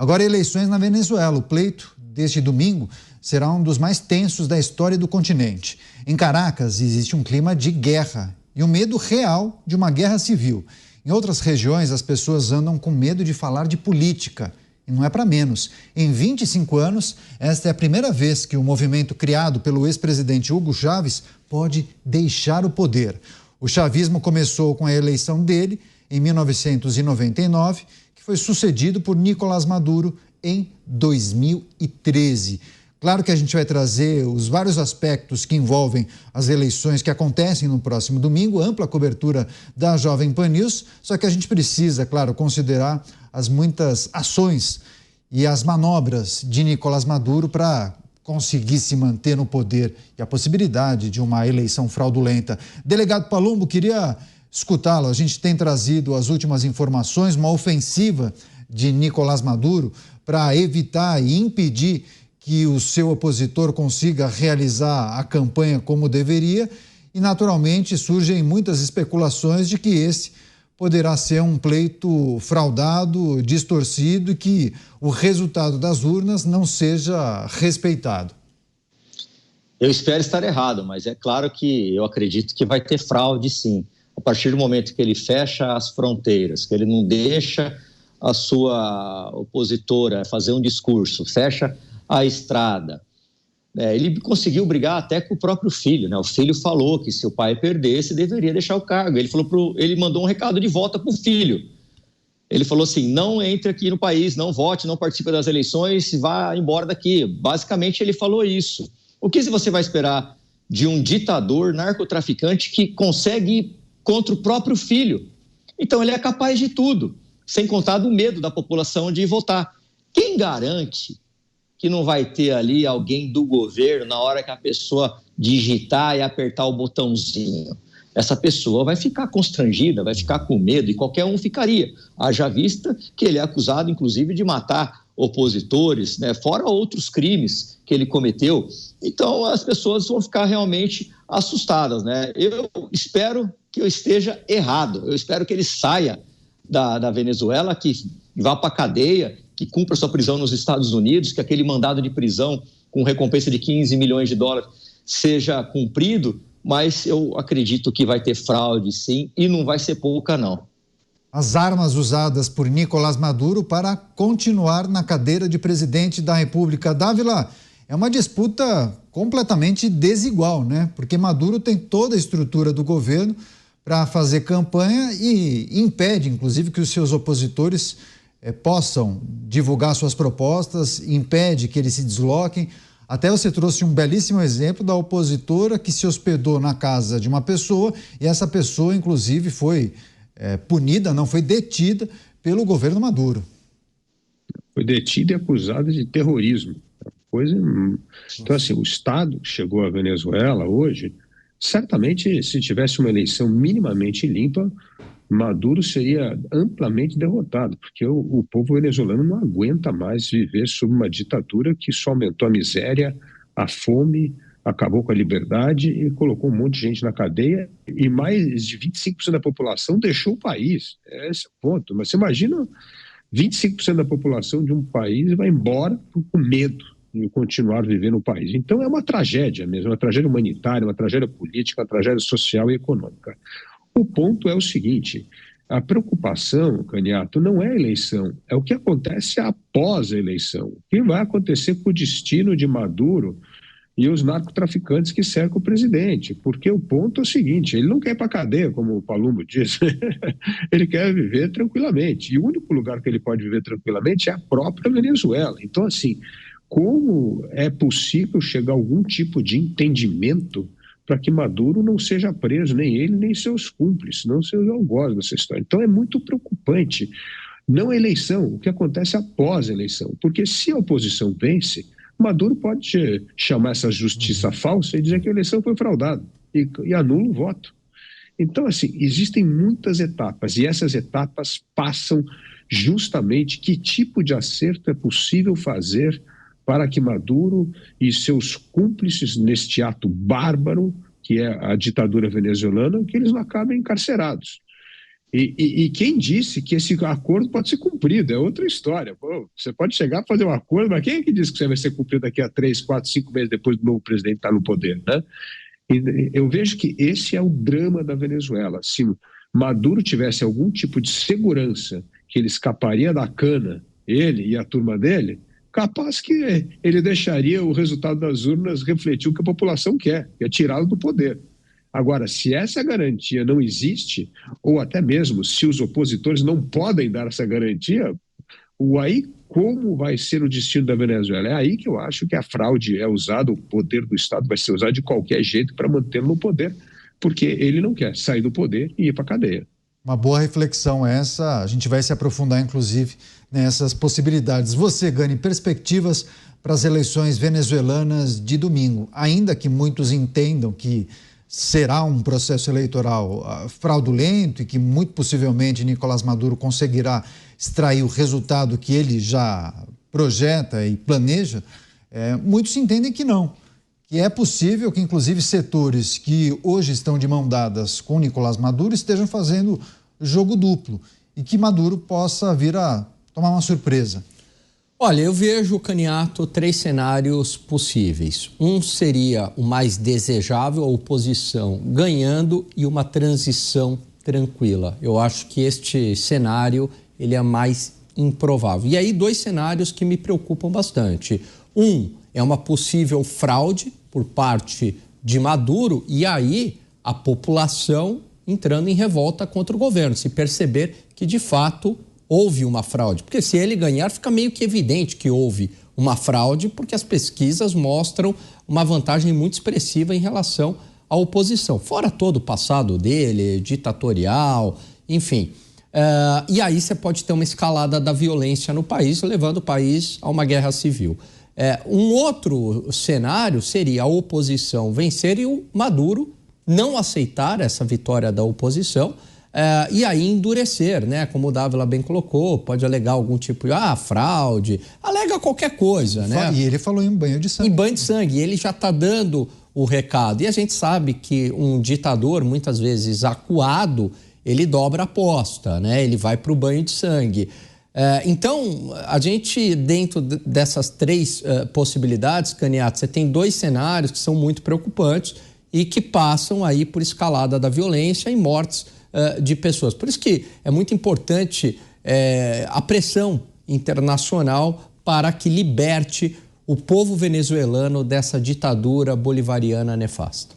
Agora, eleições na Venezuela. O pleito deste domingo será um dos mais tensos da história do continente. Em Caracas, existe um clima de guerra e um medo real de uma guerra civil. Em outras regiões, as pessoas andam com medo de falar de política. E não é para menos. Em 25 anos, esta é a primeira vez que o movimento criado pelo ex-presidente Hugo Chávez pode deixar o poder. O chavismo começou com a eleição dele em 1999, que foi sucedido por Nicolás Maduro em 2013. Claro que a gente vai trazer os vários aspectos que envolvem as eleições que acontecem no próximo domingo, ampla cobertura da Jovem Pan News, só que a gente precisa, claro, considerar as muitas ações e as manobras de Nicolás Maduro para conseguir se manter no poder e a possibilidade de uma eleição fraudulenta. Delegado Palumbo, queria escutá-lo. A gente tem trazido as últimas informações, uma ofensiva de Nicolás Maduro para evitar e impedir que o seu opositor consiga realizar a campanha como deveria e, naturalmente, surgem muitas especulações de que esse poderá ser um pleito fraudado, distorcido e que o resultado das urnas não seja respeitado. Eu espero estar errado, mas é claro que eu acredito que vai ter fraude, sim. A partir do momento que ele fecha as fronteiras, que ele não deixa a sua opositora fazer um discurso, fecha a estrada. Ele conseguiu brigar até com o próprio filho, né? O filho falou que se o pai perdesse, deveria deixar o cargo. Ele mandou um recado de volta para o filho. Ele falou assim, não entre aqui no país, não vote, não participe das eleições, vá embora daqui. Basicamente, ele falou isso. O que você vai esperar de um ditador narcotraficante que consegue ir contra o próprio filho? Então, ele é capaz de tudo, sem contar do medo da população de votar. Quem garante que não vai ter ali alguém do governo na hora que a pessoa digitar e apertar o botãozinho? Essa pessoa vai ficar constrangida, vai ficar com medo, e qualquer um ficaria. Haja vista que ele é acusado, inclusive, de matar opositores, né? Fora outros crimes que ele cometeu. Então, as pessoas vão ficar realmente assustadas, né? Eu espero que eu esteja errado. Eu espero que ele saia da Venezuela, que vá para a cadeia, que cumpra sua prisão nos Estados Unidos, que aquele mandado de prisão com recompensa de 15 milhões de dólares seja cumprido, mas eu acredito que vai ter fraude, sim, e não vai ser pouca, não. As armas usadas por Nicolás Maduro para continuar na cadeira de presidente da República. Dávila, é uma disputa completamente desigual, né? Porque Maduro tem toda a estrutura do governo para fazer campanha e impede, inclusive, que os seus opositores possam divulgar suas propostas, impede que eles se desloquem. Até você trouxe um belíssimo exemplo da opositora que se hospedou na casa de uma pessoa e essa pessoa, inclusive, foi punida, não foi detida pelo governo Maduro. Foi detida e acusada de terrorismo. Então, assim, o Estado chegou à Venezuela hoje, certamente, se tivesse uma eleição minimamente limpa, Maduro seria amplamente derrotado, porque o povo venezuelano não aguenta mais viver sob uma ditadura que só aumentou a miséria, a fome, acabou com a liberdade e colocou um monte de gente na cadeia, e mais de 25% da população deixou o país. Esse é o ponto. Mas você imagina 25% da população de um país vai embora com medo de continuar vivendo no país. Então é uma tragédia mesmo, uma tragédia humanitária, uma tragédia política, uma tragédia social e econômica. O ponto é o seguinte, a preocupação, Caniato, não é a eleição, é o que acontece após a eleição. O que vai acontecer com o destino de Maduro e os narcotraficantes que cercam o presidente? Porque o ponto é o seguinte, ele não quer ir para a cadeia, como o Palumbo diz, ele quer viver tranquilamente. E o único lugar que ele pode viver tranquilamente é a própria Venezuela. Então, assim, como é possível chegar a algum tipo de entendimento para que Maduro não seja preso, nem ele, nem seus cúmplices, não seus algozes dessa história? Então é muito preocupante. Não a eleição, o que acontece após a eleição. Porque se a oposição vence, Maduro pode chamar essa justiça falsa e dizer que a eleição foi fraudada e anula o voto. Então, assim, existem muitas etapas e essas etapas passam justamente que tipo de acerto é possível fazer para que Maduro e seus cúmplices neste ato bárbaro, que é a ditadura venezuelana, que eles não acabem encarcerados. E quem disse que esse acordo pode ser cumprido? É outra história. Pô, você pode chegar a fazer um acordo, mas quem é que disse que você vai ser cumprido daqui a 3, 4, 5 meses depois do novo presidente estar no poder, né? E eu vejo que esse é o drama da Venezuela. Se Maduro tivesse algum tipo de segurança que ele escaparia da cana, ele e a turma dele, capaz que ele deixaria o resultado das urnas refletir o que a população quer, que é tirá-lo do poder. Agora, se essa garantia não existe, ou até mesmo se os opositores não podem dar essa garantia, aí como vai ser o destino da Venezuela? É aí que eu acho que a fraude é usada, o poder do Estado vai ser usado de qualquer jeito para mantê-lo no poder, porque ele não quer sair do poder e ir para a cadeia. Uma boa reflexão essa, a gente vai se aprofundar inclusive nessas possibilidades. Você, Gani, perspectivas para as eleições venezuelanas de domingo, ainda que muitos entendam que será um processo eleitoral fraudulento e que muito possivelmente Nicolás Maduro conseguirá extrair o resultado que ele já projeta e planeja, muitos entendem que não, que é possível que inclusive setores que hoje estão de mão dadas com Nicolás Maduro estejam fazendo jogo duplo e que Maduro possa vir a tomar uma surpresa. Olha, eu vejo, Caniato, 3 cenários possíveis. Um seria o mais desejável, a oposição ganhando e uma transição tranquila. Eu acho que este cenário ele é mais improvável. E aí 2 cenários que me preocupam bastante. Um é uma possível fraude por parte de Maduro e aí a população entrando em revolta contra o governo, se perceber que de fato houve uma fraude, porque se ele ganhar fica meio que evidente que houve uma fraude, porque as pesquisas mostram uma vantagem muito expressiva em relação à oposição, fora todo o passado dele, ditatorial, enfim. E aí você pode ter uma escalada da violência no país, levando o país a uma guerra civil. Um outro cenário seria a oposição vencer e o Maduro não aceitar essa vitória da oposição, e aí endurecer, né? Como o Dávila bem colocou, pode alegar algum tipo de fraude, alega qualquer coisa, né? E ele falou em banho de sangue. Em banho de sangue, ele já está dando o recado. E a gente sabe que um ditador, muitas vezes acuado, ele dobra a aposta, né? Ele vai para o banho de sangue. Então, a gente, dentro dessas 3 possibilidades, Caniato, você tem 2 cenários que são muito preocupantes e que passam aí por escalada da violência e mortes de pessoas. Por isso que é muito importante a pressão internacional para que liberte o povo venezuelano dessa ditadura bolivariana nefasta.